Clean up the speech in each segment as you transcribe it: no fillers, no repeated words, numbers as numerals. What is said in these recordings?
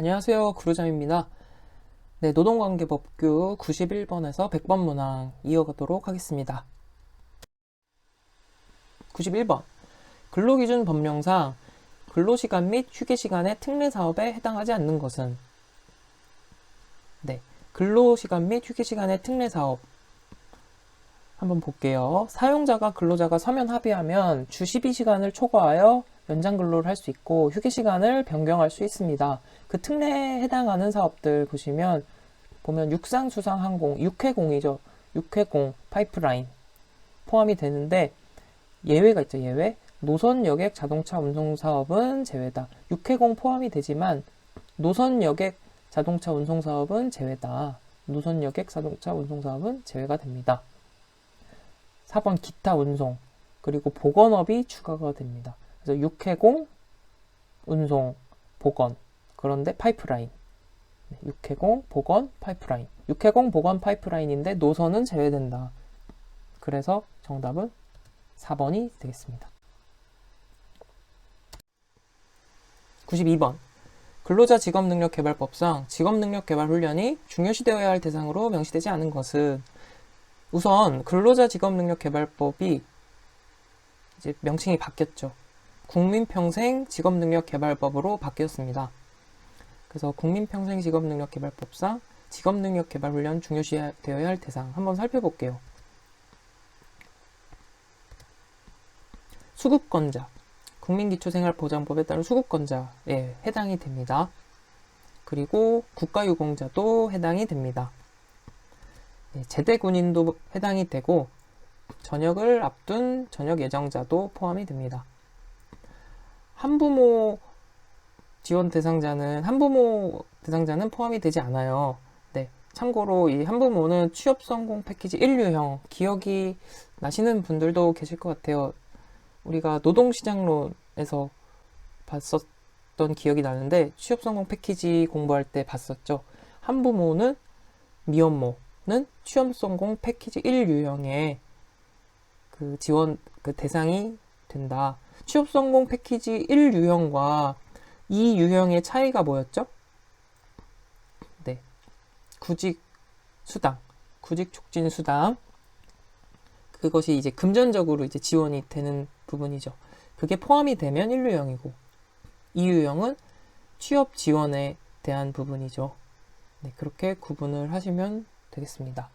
안녕하세요. 구루잠입니다. 네, 노동관계법규 91번에서 100번 문항 이어가도록 하겠습니다. 91번. 근로기준 법령상 근로시간 및 휴게시간의 특례사업에 해당하지 않는 것은? 네, 근로시간 및 휴게시간의 특례사업 한번 볼게요. 사용자가 근로자가 서면 합의하면 주 12시간을 초과하여 연장 근로를 할 수 있고 휴게시간을 변경할 수 있습니다. 그 특례에 해당하는 사업들 보면 육상, 수상, 항공, 육해공이죠. 육해공, 파이프라인 포함이 되는데 예외가 있죠. 예외. 노선, 여객, 자동차 운송 사업은 제외다. 육해공 포함이 되지만 노선, 여객, 자동차 운송 사업은 제외다. 노선, 여객, 자동차 운송 사업은 제외가 됩니다. 4번 기타 운송 그리고 보건업이 추가가 됩니다. 그래서 육해공, 운송, 보건 그런데 파이프라인 육해공, 보건, 파이프라인 육해공, 보건, 파이프라인인데 노선은 제외된다. 그래서 정답은 4번이 되겠습니다. 92번 근로자 직업능력개발법상 직업능력개발훈련이 중요시되어야 할 대상으로 명시되지 않은 것은? 우선 근로자 직업능력개발법이 이제 명칭이 바뀌었죠. 국민평생 직업능력개발법으로 바뀌었습니다. 그래서 국민평생 직업능력개발법상 직업능력개발훈련 중요시되어야 할 대상 한번 살펴볼게요. 수급권자, 국민기초생활보장법에 따른 수급권자에 해당이 됩니다. 그리고 국가유공자도 해당이 됩니다. 제대군인도 해당이 되고 전역을 앞둔 전역 예정자도 포함이 됩니다. 한부모 대상자는 포함이 되지 않아요. 네, 참고로 이 한부모는 취업성공 패키지 1유형 기억이 나시는 분들도 계실 것 같아요. 우리가 노동시장론에서 봤었던 기억이 나는데 취업성공 패키지 공부할 때 봤었죠. 한부모는 미혼모는 취업성공 패키지 1유형의 그 지원 대상이 된다. 취업성공 패키지 1유형과 2유형의 차이가 뭐였죠? 네, 구직수당, 구직촉진수당. 그것이 이제 금전적으로 이제 지원이 되는 부분이죠. 그게 포함이 되면 1유형이고 2유형은 취업 지원에 대한 부분이죠. 네, 그렇게 구분을 하시면 되겠습니다.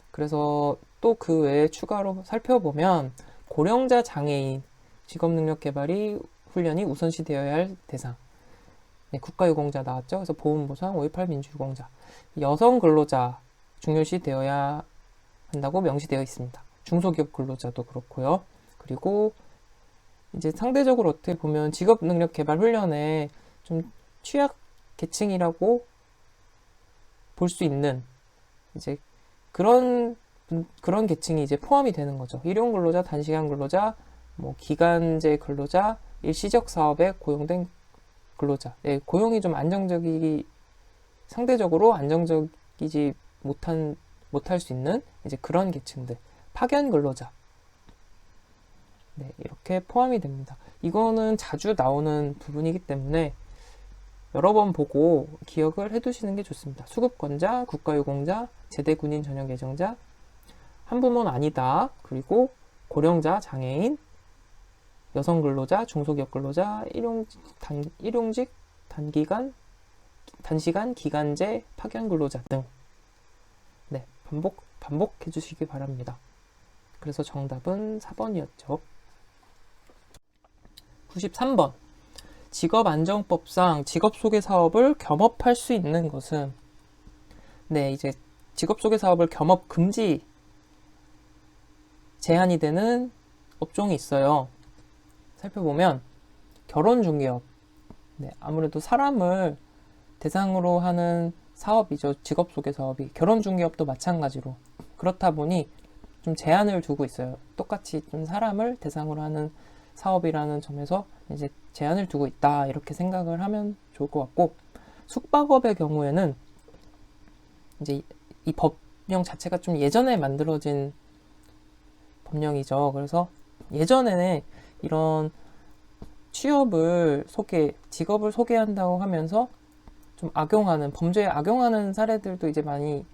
그래서 또 그 외에 추가로 살펴보면 고령자 장애인 직업능력개발이 훈련이 우선시되어야 할 대상. 네, 국가유공자 나왔죠. 그래서 보훈보상 5.18 민주유공자. 여성 근로자 중요시되어야 한다고 명시되어 있습니다. 중소기업 근로자도 그렇고요. 그리고 이제 상대적으로 어떻게 보면 직업능력개발 훈련에 좀 취약 계층이라고 볼 수 있는 이제 그런 계층이 이제 포함이 되는 거죠. 일용 근로자, 단시간 근로자, 기간제 근로자, 일시적 사업에 고용된 근로자. 네, 고용이 좀 상대적으로 안정적이지 못할 수 있는 이제 그런 계층들. 파견 근로자. 네, 이렇게 포함이 됩니다. 이거는 자주 나오는 부분이기 때문에 여러 번 보고 기억을 해두시는 게 좋습니다. 수급권자, 국가유공자, 제대군인 전역 예정자, 한부모는 아니다. 그리고 고령자, 장애인, 여성 근로자, 중소기업 근로자, 일용직, 단시간, 기간제, 파견 근로자 등. 네, 반복해 주시기 바랍니다. 그래서 정답은 4번이었죠. 93번. 직업안정법상 직업소개사업을 겸업할 수 있는 것은? 네, 이제 직업소개사업을 겸업 금지 제한이 되는 업종이 있어요. 살펴보면 결혼중개업. 네, 아무래도 사람을 대상으로 하는 사업이죠. 직업소개사업이. 결혼중개업도 마찬가지로. 그렇다 보니 좀 제한을 두고 있어요. 똑같이 좀 사람을 대상으로 하는 사업이라는 점에서 이제 제한을 두고 있다. 이렇게 생각을 하면 좋을 것 같고, 숙박업의 경우에는 이제 이 법령 자체가 좀 예전에 만들어진 법령이죠. 그래서 예전에는 이런 직업을 소개한다고 하면서 좀 악용하는, 범죄에 악용하는 사례들도 이제 많이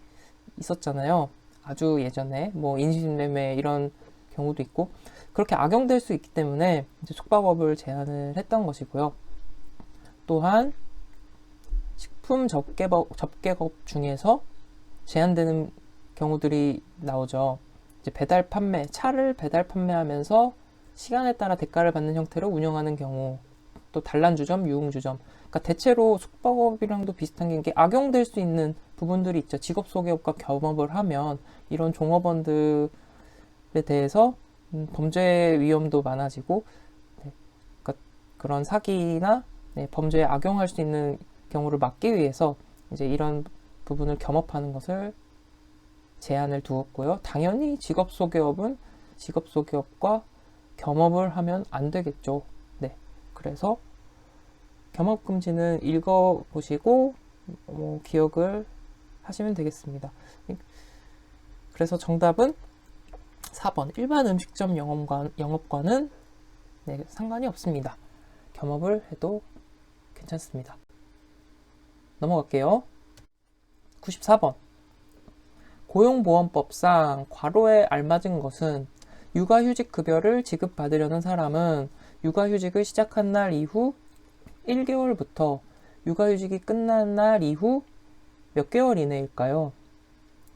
있었잖아요. 아주 예전에 뭐 인신매매 이런 경우도 있고, 그렇게 악용될 수 있기 때문에 이제 숙박업을 제한을 했던 것이고요. 또한 식품 접객업 중에서 제한되는 경우들이 나오죠. 이제 배달 판매, 차를 배달 판매하면서 시간에 따라 대가를 받는 형태로 운영하는 경우, 또 단란주점, 유흥주점. 그러니까 대체로 숙박업이랑도 비슷한 게 이게 악용될 수 있는 부분들이 있죠. 직업 소개업과 겸업을 하면 이런 종업원들에 대해서 범죄 위험도 많아지고, 네, 그러니까 그런 사기나 범죄에 악용할 수 있는 경우를 막기 위해서 이제 이런 부분을 겸업하는 것을 제한을 두었고요. 당연히 직업 소개업은 직업 소개업과 겸업을 하면 안 되겠죠. 네, 그래서 겸업 금지는 읽어보시고 기억을 하시면 되겠습니다. 그래서 정답은 4번 일반 음식점 영업과는 상관이 없습니다. 겸업을 해도 괜찮습니다. 넘어갈게요. 94번 고용보험법상 괄호에 알맞은 것은 육아휴직 급여를 지급받으려는 사람은 육아휴직을 시작한 날 이후 1개월부터 육아휴직이 끝난 날 이후 몇 개월 이내일까요?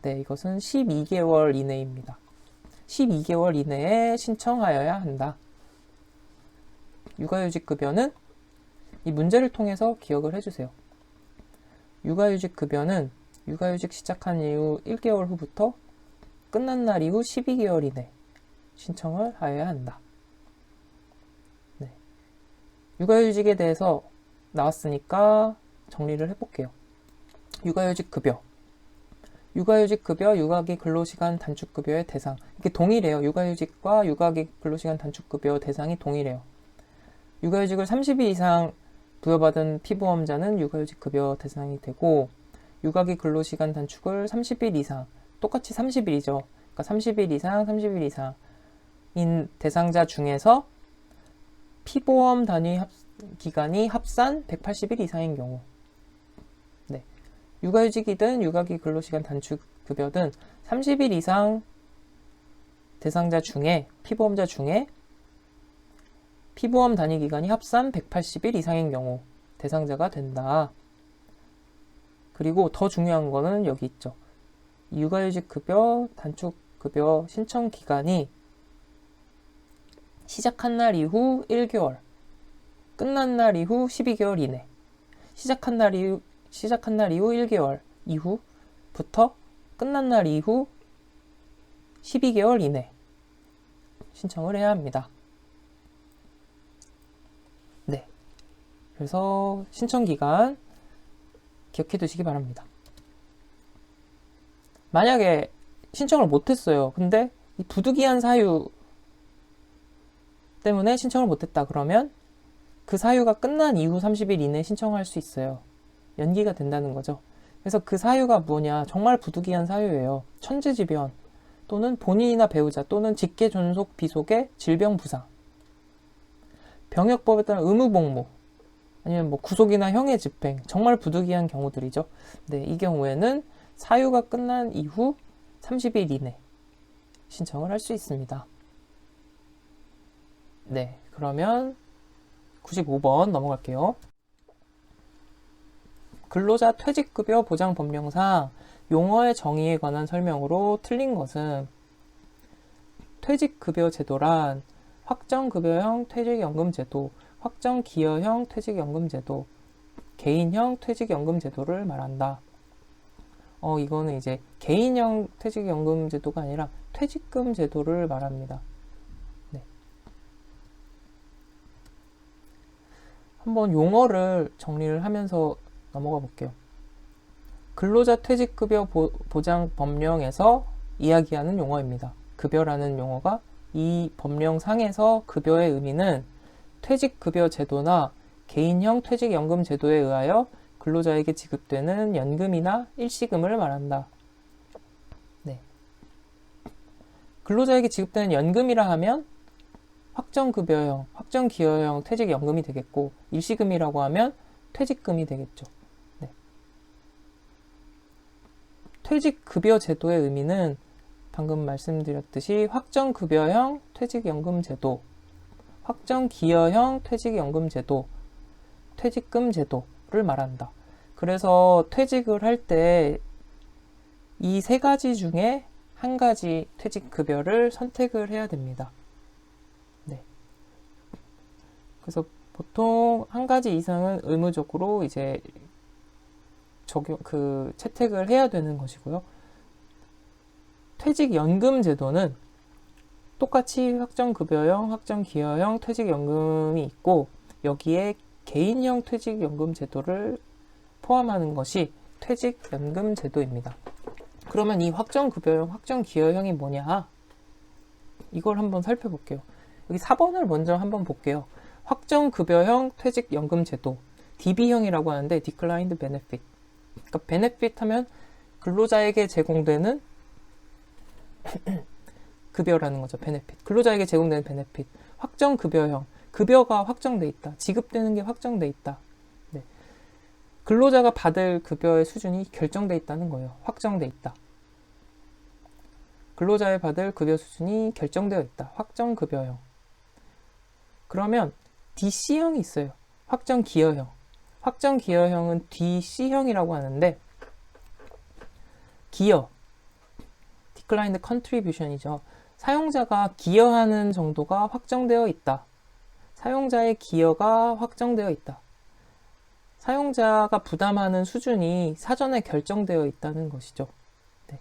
네, 이것은 12개월 이내입니다. 12개월 이내에 신청하여야 한다. 육아휴직 급여는 이 문제를 통해서 기억을 해주세요. 육아휴직 급여는 육아휴직 시작한 이후 1개월 후부터 끝난 날 이후 12개월 이내 신청을 하여야 한다. 네. 육아휴직에 대해서 나왔으니까 정리를 해볼게요. 육아휴직 급여, 육아기 근로시간 단축급여의 대상. 이게 동일해요. 육아휴직과 육아기 근로시간 단축급여 대상이 동일해요. 육아휴직을 30일 이상 부여받은 피보험자는 육아휴직 급여 대상이 되고, 육아기 근로시간 단축을 30일 이상, 똑같이 30일이죠. 그러니까 30일 이상인 대상자 중에서 피보험 단위 기간이 합산 180일 이상인 경우, 네, 육아휴직이든 육아기 근로시간 단축급여든 30일 이상 대상자 중에, 피보험자 중에 피보험 단위 기간이 합산 180일 이상인 경우 대상자가 된다. 그리고 더 중요한 거는 여기 있죠. 육아휴직 급여, 단축급여 신청 기간이 시작한 날 이후 1개월, 끝난 날 이후 12개월 이내, 시작한 날 이후 1개월 이후부터 끝난 날 이후 12개월 이내 신청을 해야 합니다. 네. 그래서 신청 기간 기억해 두시기 바랍니다. 만약에 신청을 못했어요. 근데 이 부득이한 사유 때문에 신청을 못했다 그러면 그 사유가 끝난 이후 30일 이내에 신청할 수 있어요. 연기가 된다는 거죠. 그래서 그 사유가 뭐냐, 정말 부득이한 사유예요. 천재지변 또는 본인이나 배우자 또는 직계 존속 비속의 질병 부상, 병역법에 따른 의무복무, 아니면 뭐 구속이나 형의 집행, 정말 부득이한 경우들이죠. 네, 이 경우에는 사유가 끝난 이후 30일 이내 신청을 할 수 있습니다. 네, 그러면 95번 넘어갈게요. 근로자 퇴직급여 보장법령상 용어의 정의에 관한 설명으로 틀린 것은, 퇴직급여 제도란 확정급여형 퇴직연금제도, 확정기여형 퇴직연금제도, 개인형 퇴직연금제도를 말한다. 이거는 이제 개인형 퇴직연금제도가 아니라 퇴직금 제도를 말합니다. 네. 한번 용어를 정리를 하면서 넘어가 볼게요. 근로자 퇴직급여 보장법령에서 이야기하는 용어입니다. 급여라는 용어가 이 법령상에서 급여의 의미는 퇴직급여 제도나 개인형 퇴직연금 제도에 의하여 근로자에게 지급되는 연금이나 일시금을 말한다. 네. 근로자에게 지급되는 연금이라 하면 확정급여형, 확정기여형 퇴직연금이 되겠고, 일시금이라고 하면 퇴직금이 되겠죠. 네. 퇴직급여 제도의 의미는 방금 말씀드렸듯이 확정급여형 퇴직연금제도, 확정기여형 퇴직연금제도, 퇴직금제도를 말한다. 그래서 퇴직을 할 때 이 세 가지 중에 한 가지 퇴직급여를 선택을 해야 됩니다. 네. 그래서 보통 한 가지 이상은 의무적으로 이제 채택을 해야 되는 것이고요. 퇴직연금 제도는 똑같이 확정급여형, 확정기여형 퇴직연금이 있고 여기에 개인형 퇴직연금 제도를 포함하는 것이 퇴직연금 제도입니다. 그러면 이 확정급여형, 확정기여형이 뭐냐? 이걸 한번 살펴볼게요. 여기 4번을 먼저 한번 볼게요. 확정급여형 퇴직연금 제도, DB형이라고 하는데 Declined Benefit. 그러니까 베네핏 하면 근로자에게 제공되는 급여라는 거죠. 베네핏. 근로자에게 제공되는 베네핏. 확정급여형. 급여가 확정돼 있다. 지급되는 게 확정돼 있다. 네. 근로자가 받을 급여의 수준이 결정돼 있다는 거예요. 확정돼 있다. 근로자의 받을 급여 수준이 결정되어 있다. 확정급여형. 그러면 DC형이 있어요. 확정기여형. 확정기여형은 DC형이라고 하는데 기여, Declined Contribution이죠. 사용자가 기여하는 정도가 확정되어 있다. 사용자의 기여가 확정되어 있다. 사용자가 부담하는 수준이 사전에 결정되어 있다는 것이죠. 네.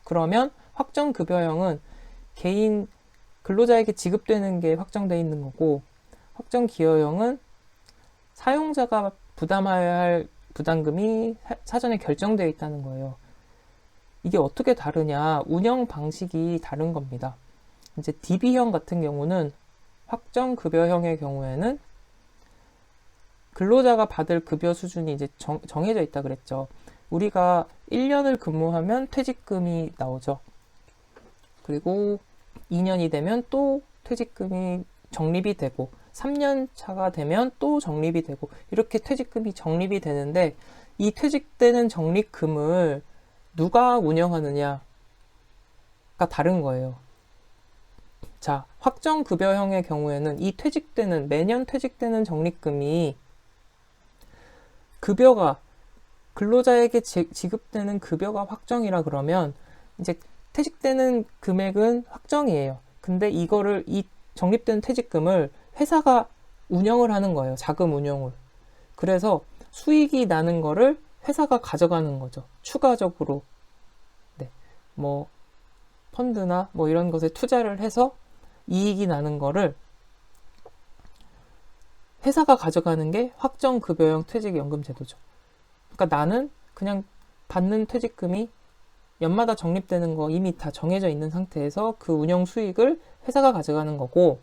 그러면 확정급여형은 개인 근로자에게 지급되는 게 확정되어 있는 거고, 확정기여형은 사용자가 부담해야 할 부담금이 사전에 결정되어 있다는 거예요. 이게 어떻게 다르냐? 운영 방식이 다른 겁니다. 이제 DB형 같은 경우는 확정급여형의 경우에는 근로자가 받을 급여 수준이 이제 정해져 있다 그랬죠. 우리가 1년을 근무하면 퇴직금이 나오죠. 그리고 2년이 되면 또 퇴직금이 적립이 되고 3년 차가 되면 또 적립이 되고 이렇게 퇴직금이 적립이 되는데 이 퇴직되는 적립금을 누가 운영하느냐가 다른 거예요. 자, 확정급여형의 경우에는 이 매년 퇴직되는 적립금이 급여가 근로자에게 지급되는 급여가 확정이라 그러면 이제 퇴직되는 금액은 확정이에요. 근데 이 적립된 퇴직금을 회사가 운영을 하는 거예요. 자금 운용을. 그래서 수익이 나는 거를 회사가 가져가는 거죠. 추가적으로. 네. 뭐 펀드나 뭐 이런 것에 투자를 해서 이익이 나는 거를 회사가 가져가는 게 확정급여형 퇴직연금 제도죠. 그러니까 나는 그냥 받는 퇴직금이 연마다 적립되는 거 이미 다 정해져 있는 상태에서 그 운영 수익을 회사가 가져가는 거고,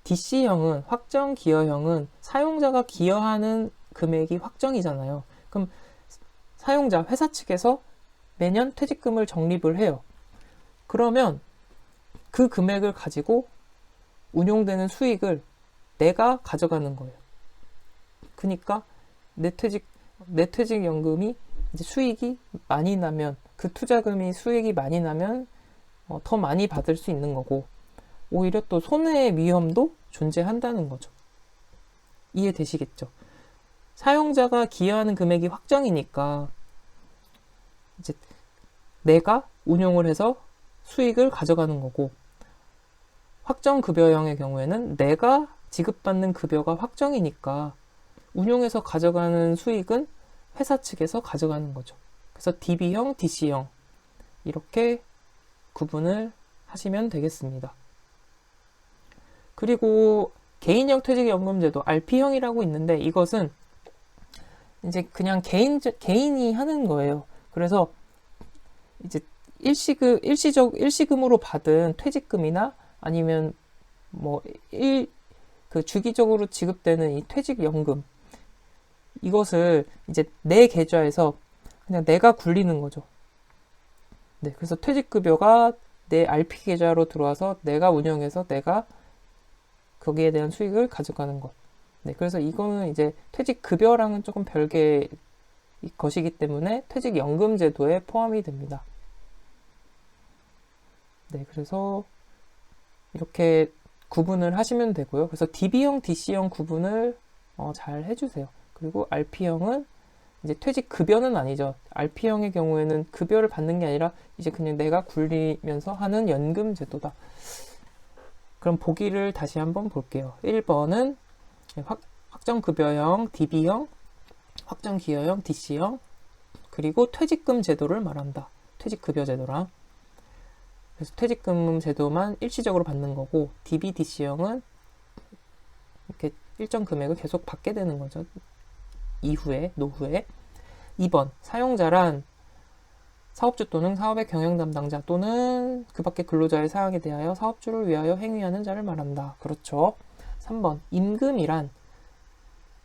DC형은 확정기여형은 사용자가 기여하는 금액이 확정이잖아요. 그럼 사용자 회사 측에서 매년 퇴직금을 적립을 해요. 그러면 그 금액을 가지고 운용되는 수익을 내가 가져가는 거예요. 그러니까 내 퇴직연금이 이제 수익이 많이 나면, 그 투자금이 수익이 많이 나면 더 많이 받을 수 있는 거고, 오히려 또 손해의 위험도 존재한다는 거죠. 이해되시겠죠? 사용자가 기여하는 금액이 확정이니까 이제 내가 운용을 해서 수익을 가져가는 거고, 확정급여형의 경우에는 내가 지급받는 급여가 확정이니까 운용해서 가져가는 수익은 회사 측에서 가져가는 거죠. 그래서 DB형, DC형 이렇게 구분을 하시면 되겠습니다. 그리고 개인형 퇴직연금제도 RP형이라고 있는데 이것은 이제 그냥 개인이 하는 거예요. 그래서 이제 일시금으로 받은 퇴직금이나 아니면 뭐 주기적으로 지급되는 이 퇴직연금, 이것을 이제 내 계좌에서 그냥 내가 굴리는 거죠. 네, 그래서 퇴직급여가 내 RP 계좌로 들어와서 내가 운영해서 내가 거기에 대한 수익을 가져가는 것. 네, 그래서 이거는 이제 퇴직급여랑은 조금 별개의 것이기 때문에 퇴직연금제도에 포함이 됩니다. 네, 그래서 이렇게 구분을 하시면 되고요. 그래서 DB형, DC형 구분을 잘 해주세요. 그리고 RP형은 이제 퇴직급여는 아니죠. RP형의 경우에는 급여를 받는 게 아니라 이제 그냥 내가 굴리면서 하는 연금제도다. 그럼 보기를 다시 한번 볼게요. 1번은 확정급여형, DB형, 확정기여형, DC형, 그리고 퇴직금 제도를 말한다. 퇴직급여 제도랑. 그래서 퇴직금 제도만 일시적으로 받는 거고, DB, DC형은 이렇게 일정 금액을 계속 받게 되는 거죠. 노후에. 2번, 사용자란 사업주 또는 사업의 경영 담당자 또는 그 밖의 근로자의 사항에 대하여 사업주를 위하여 행위하는 자를 말한다. 그렇죠. 3번, 임금이란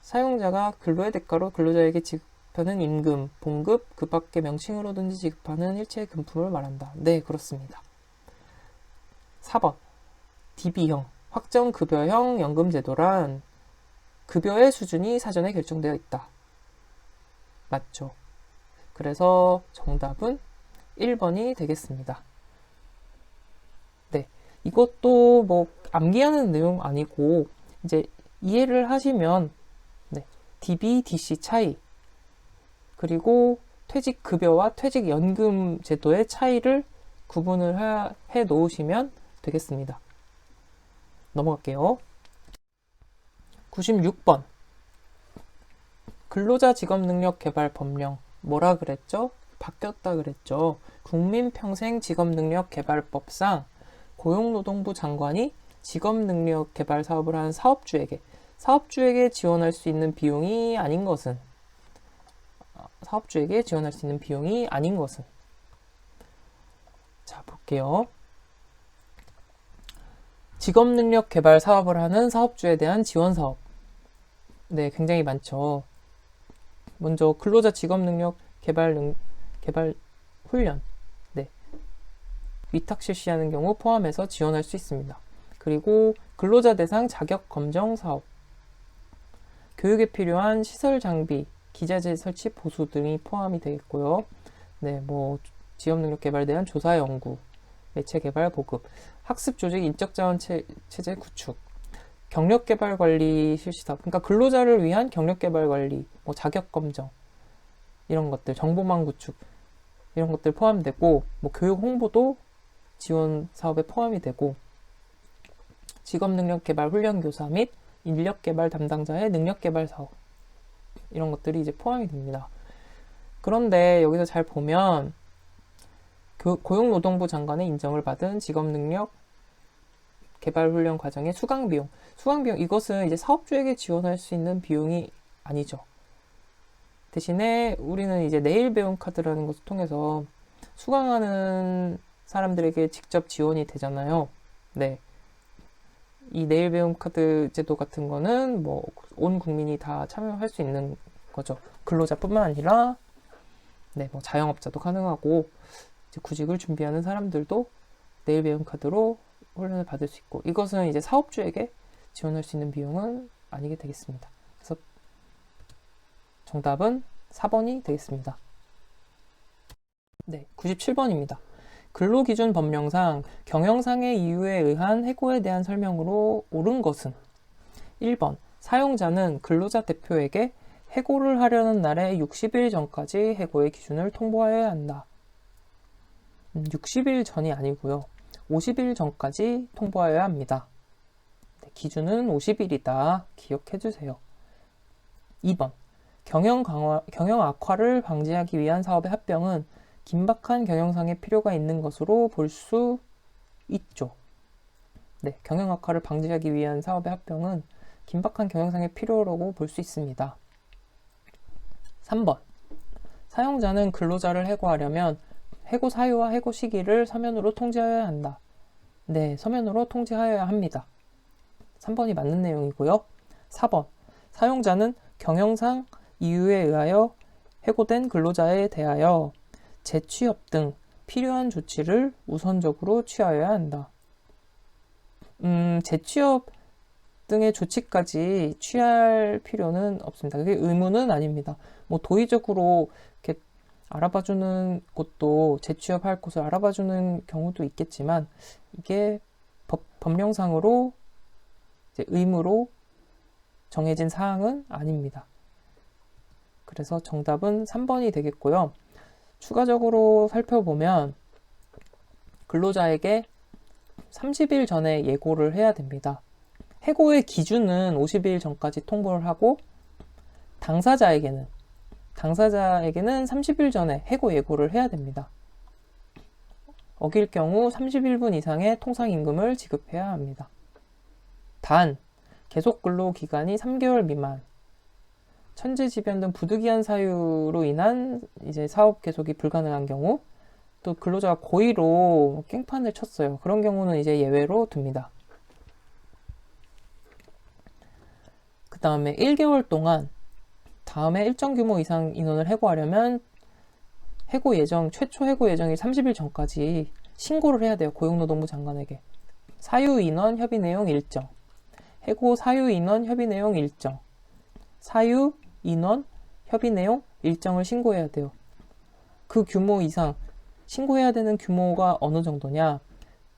사용자가 근로의 대가로 근로자에게 지급하는 임금, 봉급, 그 밖의 명칭으로든지 지급하는 일체의 금품을 말한다. 네, 그렇습니다. 4번, DB형, 확정급여형 연금제도란 급여의 수준이 사전에 결정되어 있다. 맞죠? 그래서 정답은 1번이 되겠습니다. 네, 이것도 뭐 암기하는 내용 아니고 이제 이해를 하시면 DB, DC 차이 그리고 퇴직급여와 퇴직연금 제도의 차이를 구분을 해 놓으시면 되겠습니다. 넘어갈게요. 96번 근로자 직업능력 개발 법령 뭐라 그랬죠? 바뀌었다 그랬죠. 국민평생직업능력개발법상 고용노동부 장관이 직업능력 개발 사업을 하는 사업주에게 지원할 수 있는 비용이 아닌 것은 자, 볼게요. 직업능력 개발 사업을 하는 사업주에 대한 지원 사업. 네, 굉장히 많죠. 먼저 근로자 직업능력 개발 훈련. 네. 위탁 실시하는 경우 포함해서 지원할 수 있습니다. 그리고 근로자 대상 자격 검정 사업. 교육에 필요한 시설 장비, 기자재 설치 보수 등이 포함이 되겠고요. 네, 뭐 직업능력 개발에 대한 조사 연구, 매체 개발 보급, 학습 조직 인적 자원 체제 구축, 경력 개발 관리 실시 사업. 그러니까 근로자를 위한 경력 개발 관리, 뭐 자격 검정 이런 것들, 정보망 구축 이런 것들 포함되고, 뭐 교육 홍보도 지원 사업에 포함이 되고, 직업능력 개발 훈련 교사 및 인력 개발 담당자의 능력 개발 사업 이런 것들이 이제 포함이 됩니다. 그런데 여기서 잘 보면 고용노동부 장관의 인정을 받은 직업능력 개발 훈련 과정의 수강 비용 이것은 이제 사업주에게 지원할 수 있는 비용이 아니죠. 대신에 우리는 이제 내일 배움 카드라는 것을 통해서 수강하는 사람들에게 직접 지원이 되잖아요. 네. 이 내일 배움 카드 제도 같은 거는 뭐 온 국민이 다 참여할 수 있는 거죠. 근로자뿐만 아니라 네, 뭐 자영업자도 가능하고 이제 구직을 준비하는 사람들도 내일 배움 카드로 훈련을 받을 수 있고, 이것은 이제 사업주에게 지원할 수 있는 비용은 아니게 되겠습니다. 그래서 정답은 4번이 되겠습니다. 네, 97번입니다. 근로기준 법령상 경영상의 이유에 의한 해고에 대한 설명으로 옳은 것은 1번 사용자는 근로자 대표에게 해고를 하려는 날에 60일 전까지 해고의 기준을 통보하여야 한다. 60일 전이 아니고요. 50일 전까지 통보하여야 합니다. 네, 기준은 50일이다. 기억해 주세요. 2번 경영 악화를 방지하기 위한 사업의 합병은 긴박한 경영상의 필요가 있는 것으로 볼 수 있죠. 네, 경영 악화를 방지하기 위한 사업의 합병은 긴박한 경영상의 필요라고 볼 수 있습니다. 3번 사용자는 근로자를 해고하려면 해고 사유와 해고 시기를 서면으로 통지하여야 한다. 네, 서면으로 통지하여야 합니다. 3번이 맞는 내용이고요. 4번 사용자는 경영상 이유에 의하여 해고된 근로자에 대하여 재취업 등 필요한 조치를 우선적으로 취하여야 한다. 재취업 등의 조치까지 취할 필요는 없습니다. 그게 의무는 아닙니다. 뭐 도의적으로 이렇게 알아봐주는 곳도 재취업할 곳을 알아봐주는 경우도 있겠지만 이게 법령상으로 이제 의무로 정해진 사항은 아닙니다. 그래서 정답은 3번이 되겠고요. 추가적으로 살펴보면 근로자에게 30일 전에 예고를 해야 됩니다. 해고의 기준은 50일 전까지 통보를 하고 당사자에게는 30일 전에 해고 예고를 해야 됩니다. 어길 경우 31분 이상의 통상임금을 지급해야 합니다. 단, 계속 근로 기간이 3개월 미만, 천재지변 등 부득이한 사유로 인한 이제 사업 계속이 불가능한 경우, 또 근로자가 고의로 깽판을 쳤어요. 그런 경우는 이제 예외로 둡니다. 그 다음에 1개월 동안 다음에 일정 규모 이상 인원을 해고하려면 최초 해고 예정일 30일 전까지 신고를 해야 돼요. 고용노동부 장관에게. 사유 인원 협의 내용 일정, 해고 사유 인원 협의 내용 일정, 사유 인원 협의 내용 일정을 신고해야 돼요. 그 규모 이상 신고해야 되는 규모가 어느 정도냐?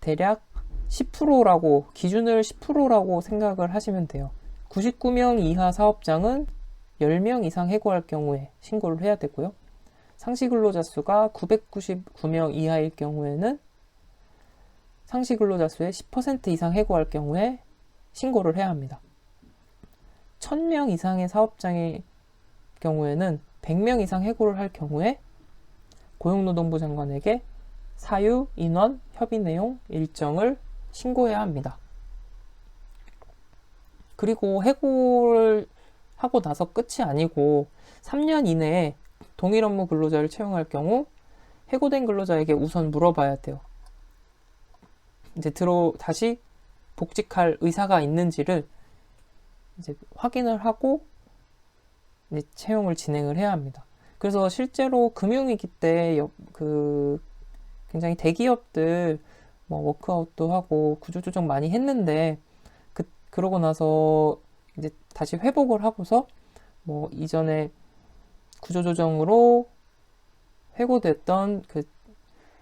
대략 10%라고, 기준을 10%라고 생각을 하시면 돼요. 99명 이하 사업장은 10명 이상 해고할 경우에 신고를 해야 되고요. 상시 근로자 수가 999명 이하일 경우에는 상시 근로자 수의 10% 이상 해고할 경우에 신고를 해야 합니다. 1000명 이상의 사업장의 경우에는 100명 이상 해고를 할 경우에 고용노동부 장관에게 사유, 인원, 협의 내용, 일정을 신고해야 합니다. 그리고 해고를 하고 나서 끝이 아니고 3년 이내에 동일 업무 근로자를 채용할 경우 해고된 근로자에게 우선 물어봐야 돼요. 이제 다시 복직할 의사가 있는지를 이제 확인을 하고 이제 채용을 진행을 해야 합니다. 그래서 실제로 금융위기 때 굉장히 대기업들 뭐 워크아웃도 하고 구조조정 많이 했는데 그러고 나서 이제 다시 회복을 하고서 뭐 이전에 구조조정으로 해고됐던 그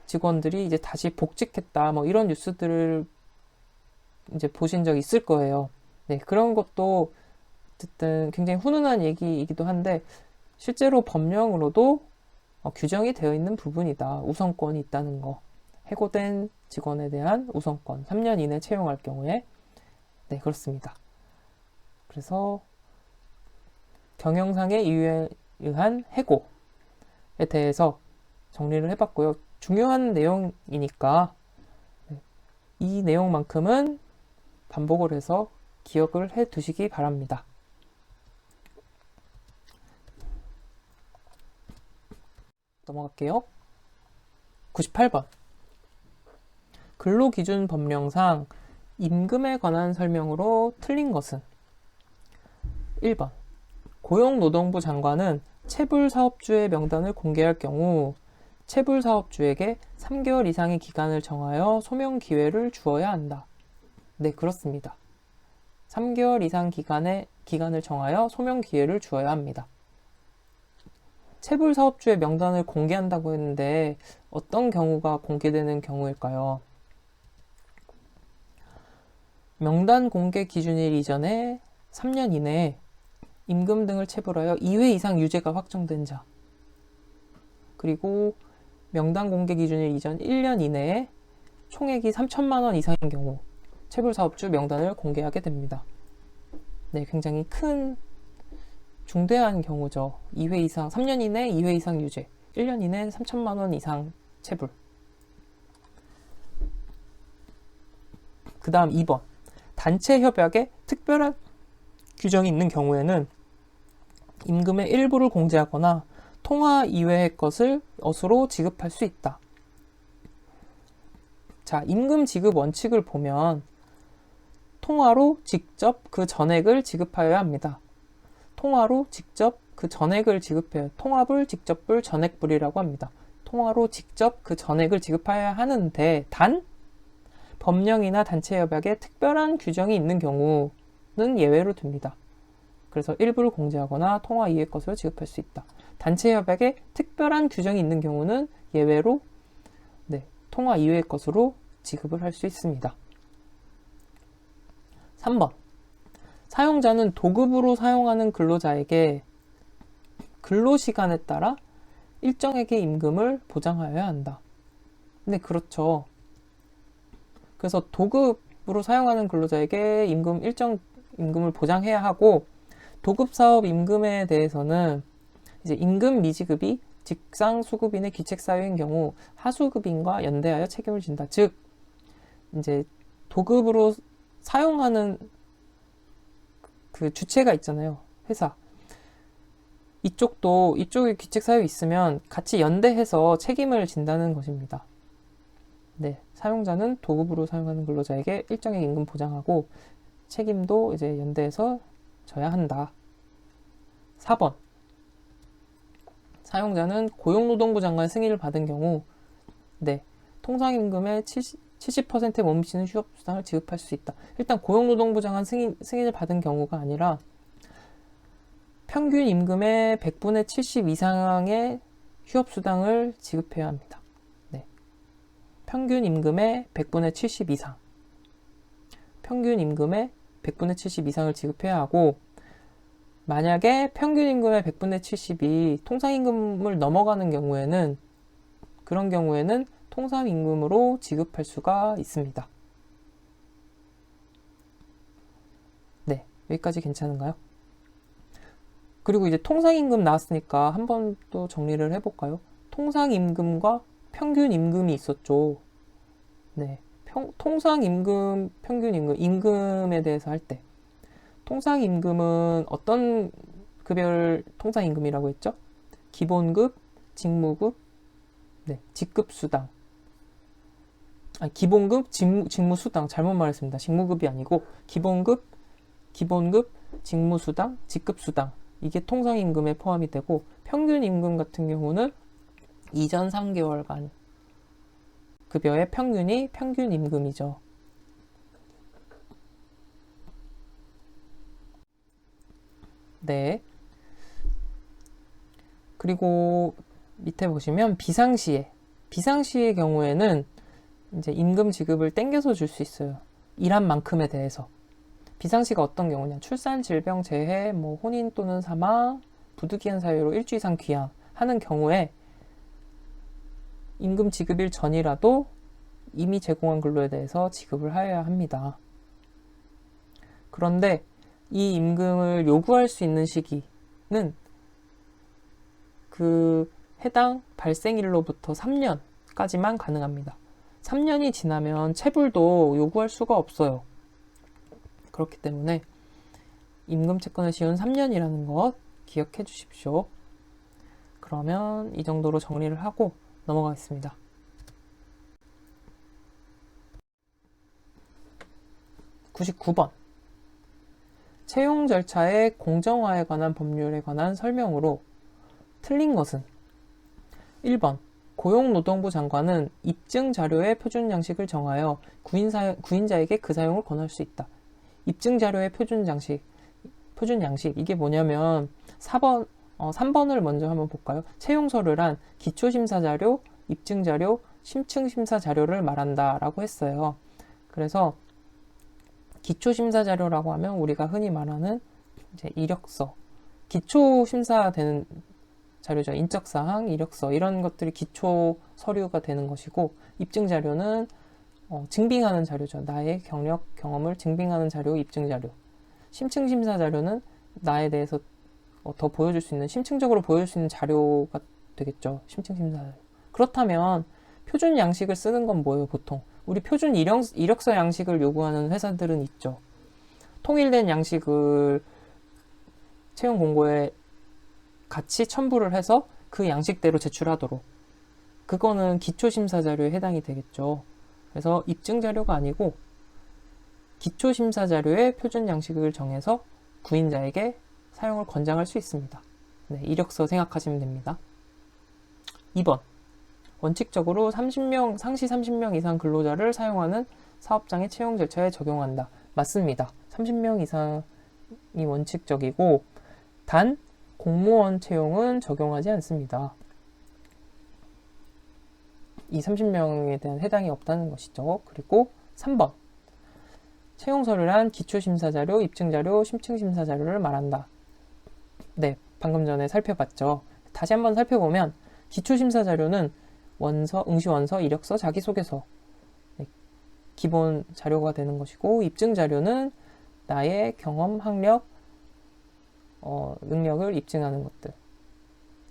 직원들이 이제 다시 복직했다 뭐 이런 뉴스들을 이제 보신 적 있을 거예요. 네, 그런 것도 어쨌든 굉장히 훈훈한 얘기이기도 한데 실제로 법령으로도 규정이 되어 있는 부분이다. 우선권이 있다는 거. 해고된 직원에 대한 우선권. 3년 이내 채용할 경우에. 네, 그렇습니다. 그래서 경영상의 이유에 의한 해고에 대해서 정리를 해봤고요. 중요한 내용이니까 이 내용만큼은 반복을 해서 기억을 해 두시기 바랍니다. 넘어갈게요. 98번. 근로기준 법령상 임금에 관한 설명으로 틀린 것은 1번. 고용노동부 장관은 체불사업주의 명단을 공개할 경우 체불사업주에게 3개월 이상의 기간을 정하여 소명 기회를 주어야 한다. 네, 그렇습니다. 3개월 이상 기간을 정하여 소명 기회를 주어야 합니다. 체불사업주의 명단을 공개한다고 했는데 어떤 경우가 공개되는 경우일까요? 명단 공개 기준일 이전에 3년 이내에 임금 등을 체불하여 2회 이상 유죄가 확정된 자, 그리고 명단 공개 기준일 이전 1년 이내에 총액이 3천만 원 이상인 경우 체불사업주 명단을 공개하게 됩니다. 네, 굉장히 큰 중대한 경우죠. 2회 이상, 3년 이내 2회 이상 유죄, 1년 이내 3천만 원 이상 체불. 그 다음 2번. 단체 협약에 특별한 규정이 있는 경우에는 임금의 일부를 공제하거나 통화 이외의 것을 어수로 지급할 수 있다. 자, 임금 지급 원칙을 보면 통화로 직접 그 전액을 지급하여야 합니다. 통화로 직접 그 전액을 지급해요. 통화불, 직접불, 전액불이라고 합니다. 통화로 직접 그 전액을 지급해야 하는데 단 법령이나 단체 협약에 특별한 규정이 있는 경우 예외로 둡니다. 그래서 일부를 공제하거나 통화 이외의 것으로 지급할 수 있다. 단체 협약에 특별한 규정이 있는 경우는 예외로 통화 이외의 것으로 지급을 할 수 있습니다. 3번. 사용자는 도급으로 사용하는 근로자에게 근로시간에 따라 일정액의 임금을 보장하여야 한다. 네, 그렇죠. 그래서 도급으로 사용하는 근로자에게 일정 임금을 보장해야 하고, 도급사업 임금에 대해서는 이제 임금 미지급이 직상 수급인의 기책사유인 경우 하수급인과 연대하여 책임을 진다. 즉, 이제 도급으로 사용하는 그 주체가 있잖아요. 회사. 이쪽에 기책사유 있으면 같이 연대해서 책임을 진다는 것입니다. 네. 사용자는 도급으로 사용하는 근로자에게 일정의 임금 보장하고 책임도 이제 연대해서 져야 한다. 4번. 사용자는 고용노동부 장관 승인을 받은 경우 통상임금의 70%에 못 미치는 휴업수당을 지급할 수 있다. 일단 고용노동부 장관 승인을 받은 경우가 아니라 평균 임금의 100분의 70 이상의 휴업수당을 지급해야 합니다. 네. 평균 임금의 100분의 70 이상. 평균 임금의 100분의 70 이상을 지급해야 하고, 만약에 평균 임금의 100분의 70이 통상임금을 넘어가는 경우에는, 그런 경우에는 통상임금으로 지급할 수가 있습니다. 네, 여기까지 괜찮은가요? 그리고 이제 통상임금 나왔으니까 한번 또 정리를 해볼까요? 통상임금과 평균임금이 있었죠. 네, 통상임금, 평균임금, 임금에 대해서 할 때 통상임금은 어떤 급여를 통상임금이라고 했죠? 기본급, 직무급, 직급수당. 기본급, 직무수당. 잘못 말했습니다. 직무급이 아니고 기본급, 직무수당, 직급수당. 이게 통상임금에 포함이 되고, 평균임금 같은 경우는 이전 3개월간 급여의 평균이 평균임금이죠. 네. 그리고 밑에 보시면 비상시의 경우에는 이제 임금 지급을 땡겨서 줄 수 있어요. 일한 만큼에 대해서. 비상시가 어떤 경우냐? 출산, 질병, 재해, 혼인 또는 사망, 부득이한 사유로 일주 이상 귀향하는 경우에 임금 지급일 전이라도 이미 제공한 근로에 대해서 지급을 하여야 합니다. 그런데 이 임금을 요구할 수 있는 시기는 그 해당 발생일로부터 3년까지만 가능합니다. 3년이 지나면 체불도 요구할 수가 없어요. 그렇기 때문에 임금 채권의 시효는 3년이라는 것 기억해 주십시오. 그러면 이 정도로 정리를 하고 넘어가겠습니다. (99번) 채용 절차의 공정화에 관한 법률에 관한 설명으로 틀린 것은 1번 고용노동부 장관은 입증 자료의 표준 양식을 정하여 구인자에게 그 사용을 권할 수 있다. 입증 자료의 표준 양식 이게 뭐냐면 3번을 먼저 한번 볼까요? 채용 서류란 기초심사 자료, 입증 자료, 심층 심사 자료를 말한다 라고 했어요. 그래서 기초심사 자료라고 하면 우리가 흔히 말하는 이제 이력서, 기초심사 되는 자료죠. 인적사항, 이력서 이런 것들이 기초 서류가 되는 것이고, 입증 자료는 증빙하는 자료죠. 나의 경력, 경험을 증빙하는 자료, 입증 자료. 심층 심사 자료는 나에 대해서 더 보여줄 수 있는, 심층적으로 보여줄 수 있는 자료가 되겠죠. 심층 심사 자료. 그렇다면 표준 양식을 쓰는 건 뭐예요, 보통? 우리 표준 이력서 양식을 요구하는 회사들은 있죠. 통일된 양식을 채용 공고에 같이 첨부를 해서 그 양식대로 제출하도록. 그거는 기초심사 자료에 해당이 되겠죠. 그래서 입증 자료가 아니고 기초심사 자료의 표준 양식을 정해서 구인자에게 사용을 권장할 수 있습니다. 네, 이력서 생각하시면 됩니다. 2번. 원칙적으로 상시 30명 이상 근로자를 사용하는 사업장의 채용 절차에 적용한다. 맞습니다. 30명 이상이 원칙적이고 단 공무원 채용은 적용하지 않습니다. 이 30명에 대한 해당이 없다는 것이죠. 그리고 3번. 채용서류란 기초심사자료, 입증자료, 심층심사자료를 말한다. 네, 방금 전에 살펴봤죠. 다시 한번 살펴보면 기초심사자료는 원서, 응시원서, 이력서, 자기소개서 네, 기본 자료가 되는 것이고 입증자료는 나의 경험, 학력, 능력을 입증하는 것들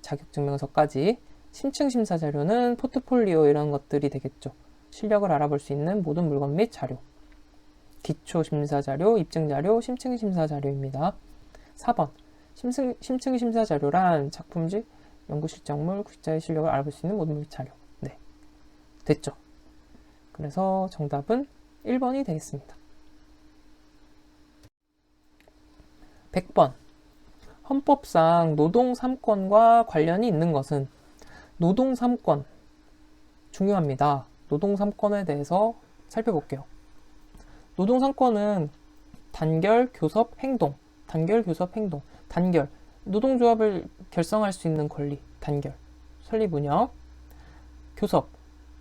자격증명서까지 심층심사자료는 포트폴리오 이런 것들이 되겠죠. 실력을 알아볼 수 있는 모든 물건 및 자료 기초심사자료, 입증자료, 심층심사자료입니다. 4번 심층심사자료란 작품집, 연구실적물, 구직자의 실력을 알아볼 수 있는 모든 자료. 네, 됐죠. 그래서 정답은 1번이 되겠습니다. 100번. 헌법상 노동 3권과 관련이 있는 것은 노동 3권 중요합니다. 노동 3권에 대해서 살펴볼게요. 노동 3권은 단결, 교섭, 행동. 단결, 교섭, 행동. 단결. 노동조합을 결성할 수 있는 권리. 단결. 설립, 운영. 교섭.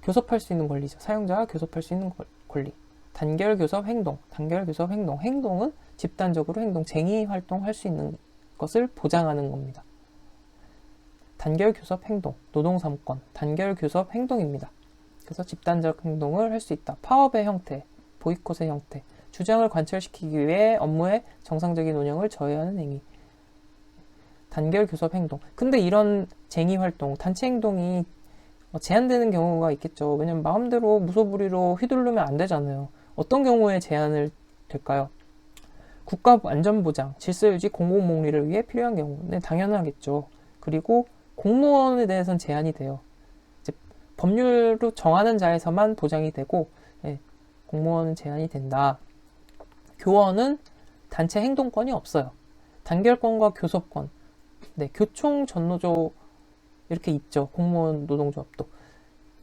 교섭할 수 있는 권리죠. 사용자가 교섭할 수 있는 권리. 단결, 교섭, 행동. 단결, 교섭, 행동. 행동은 집단적으로 행동, 쟁의 활동할 수 있는 것을 보장하는 겁니다. 단결, 교섭, 행동. 노동 3권. 단결, 교섭, 행동입니다. 그래서 집단적 행동을 할 수 있다. 파업의 형태, 보이콧의 형태. 주장을 관철시키기 위해 업무의 정상적인 운영을 저해하는 행위. 단결, 교섭, 행동. 근데 이런 쟁의 활동, 단체 행동이 제한되는 경우가 있겠죠. 왜냐면 마음대로 무소불위로 휘두르면 안 되잖아요. 어떤 경우에 제한을 될까요? 국가 안전보장, 질서유지, 공공복리를 위해 필요한 경우. 네, 당연하겠죠. 그리고 공무원에 대해서는 제한이 돼요. 이제 법률로 정하는 자에서만 보장이 되고, 네, 공무원은 제한이 된다. 교원은 단체 행동권이 없어요. 단결권과 교섭권. 네, 교총 전노조 이렇게 있죠. 공무원 노동조합도.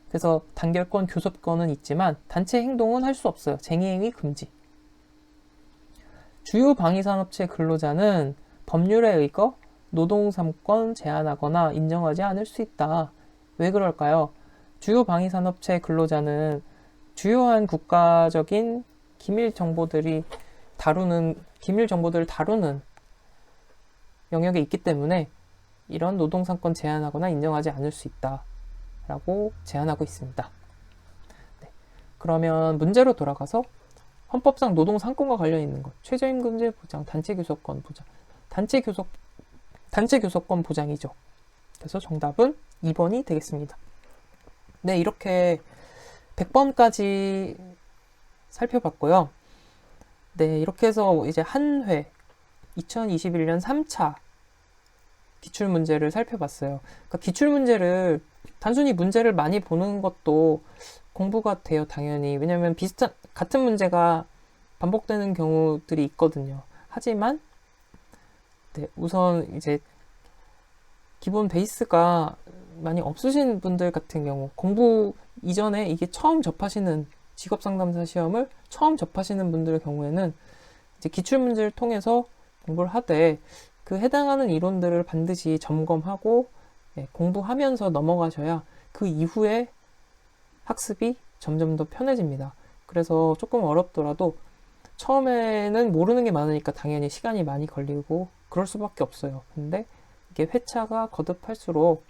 그래서 단결권, 교섭권은 있지만 단체 행동은 할 수 없어요. 쟁의행위 금지. 주요 방위산업체 근로자는 법률에 의거 노동 3권 제한하거나 인정하지 않을 수 있다. 왜 그럴까요? 주요 방위산업체 근로자는 주요한 국가적인 기밀 정보들을 다루는 영역에 있기 때문에 이런 노동 3권 제한하거나 인정하지 않을 수 있다. 라고 제한하고 있습니다. 네. 그러면 문제로 돌아가서 헌법상 노동 3권과 관련 있는 것. 최저임금제 보장, 단체교섭권 보장. 단체교섭권 보장이죠. 그래서 정답은 2번이 되겠습니다. 네, 이렇게 100번까지 살펴봤고요. 네, 이렇게 해서 이제 한 회, 2021년 3차 기출문제를 살펴봤어요. 그러니까 기출문제를 단순히 문제를 많이 보는 것도 공부가 돼요, 당연히. 왜냐면 같은 문제가 반복되는 경우들이 있거든요. 하지만 네, 우선 이제 기본 베이스가 많이 없으신 분들 같은 경우, 공부 이전에 이게 처음 접하시는 직업상담사 시험을 처음 접하시는 분들의 경우에는 이제 기출문제를 통해서 공부를 하되 그 해당하는 이론들을 반드시 점검하고 공부하면서 넘어가셔야 그 이후에 학습이 점점 더 편해집니다. 그래서 조금 어렵더라도 처음에는 모르는 게 많으니까 당연히 시간이 많이 걸리고 그럴 수밖에 없어요. 근데 이게 회차가 거듭할수록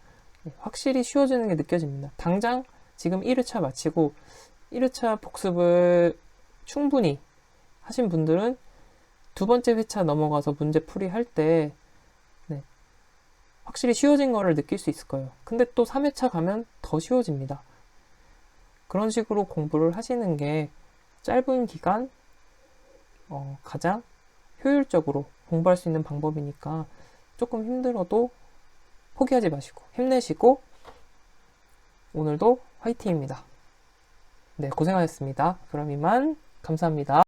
확실히 쉬워지는 게 느껴집니다. 당장 지금 1회차 마치고 1회차 복습을 충분히 하신 분들은 두 번째 회차 넘어가서 문제 풀이 할 때 확실히 쉬워진 거를 느낄 수 있을 거예요. 근데 또 3회차 가면 더 쉬워집니다. 그런 식으로 공부를 하시는 게 짧은 기간 가장 효율적으로 공부할 수 있는 방법이니까 조금 힘들어도 포기하지 마시고 힘내시고 오늘도 화이팅입니다. 네, 고생하셨습니다. 그럼 이만 감사합니다.